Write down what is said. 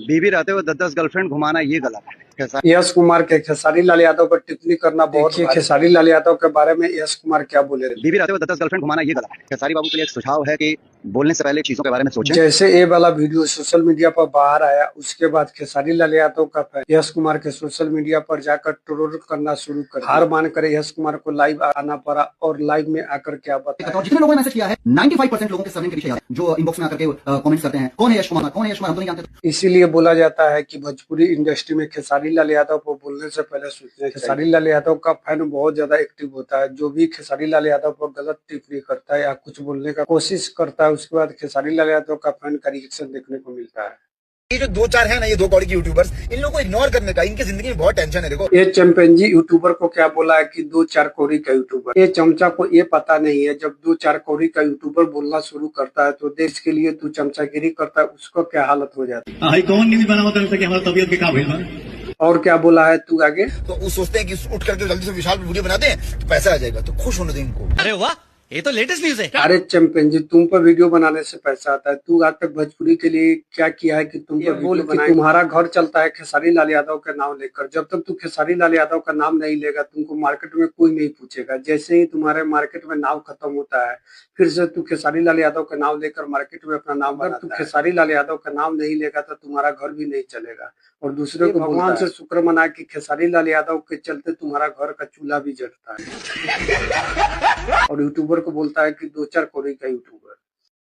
बीवी रहते हुए 10-10 गर्लफ्रेंड घुमाना ये गलत है। कैसा? यश कुमार के खेसारी लाल यादव पर टिप्पणी करना बहुत खेसारी लाल यादव के बारे में यश कुमार क्या बोले? बीवी रहते हुए 10-10 गर्लफ्रेंड घुमाना ये गलत है। खेसारी बाबू के लिए एक सुझाव है कि बोलने से पहले चीजों के बारे में सोचें। जैसे ये वाला वीडियो सोशल मीडिया पर बाहर आया, उसके बाद खेसारी लाल यादव का फैन यश कुमार के सोशल मीडिया पर जाकर ट्रोल करना शुरू कर हार मानकर यश कुमार को लाइव आना पड़ा और लाइव में आकर क्या बताया। जितने लोगों ने मैसेज किया है 95% लोगों के सरनेम के पीछे याद है, जो इनबॉक्स में आकर के कमेंट्स करते हैं कौन है यश कुमार, कौन है यश कुमार, हम तो नहीं जानते। इसीलिए बोला जाता है कि भोजपुरी इंडस्ट्री में खेसारी लाल यादव को बोलने से पहले सोचना चाहिए। खेसारी लाल यादव का फैन बहुत ज्यादा एक्टिव होता है, जो भी खेसारी लाल यादव पर गलत टिप्पणी करता है या कुछ बोलने का कोशिश करता है, उसके बाद खेसारी लाल यादव का फैन का रिएक्शन देखने को मिलता है। ये जो दो चार है ना, ये दो कौड़ी के यूट्यूबर्स, इन लोगों को इग्नोर करने का, इनकी जिंदगी में बहुत टेंशन है। देखो ये चैंपियनजी यूट्यूबर को क्या बोला है कि 2-4 कौड़ी का यूट्यूबर। ये चमचा को ये पता नहीं है, जब 2-4 कौड़ी का यूट्यूबर बोलना शुरू करता है तो देश के लिए तू चमचागिरी करता है, उसको क्या हालत हो जाती है। कौन न्यूज बना होता है कि हमारा तबीयत बेकार हुई। और क्या बोला है तू आगे? तो वो सोचते हैं कि उठ करके जल्दी से विशाल वीडियो बनाते हैं तो पैसा आ जाएगा, तो खुश होने दें इनको। अरे वाह, ये तो लेटेस्ट न्यूज है। अरे चैंपियन जी, तुम पर वीडियो बनाने से पैसा आता है। तू आज तक भोजपुरी के लिए क्या किया है कि तुम पर बोल कि तुम्हारा घर चलता है खेसारी लाल यादव का नाम लेकर। जब तक तू खेसारी लाल यादव का नाम नहीं लेगा, तुमको मार्केट में कोई नहीं पूछेगा। जैसे ही तुम्हारे मार्केट में नाम खत्म होता है, फिर से तू खेसारी लाल यादव का नाम लेकर मार्केट में अपना नाम बनाता है। तू खेसारी लाल यादव का नाम नहीं लेगा तो तुम्हारा घर भी नहीं चलेगा। और दूसरे को भगवान से शुक्र मना कि खेसारी लाल यादव के चलते तुम्हारा घर का चूल्हा भी जलता है। और यूट्यूबर को बोलता है कि 2-4 कौड़ी का यूट्यूबर।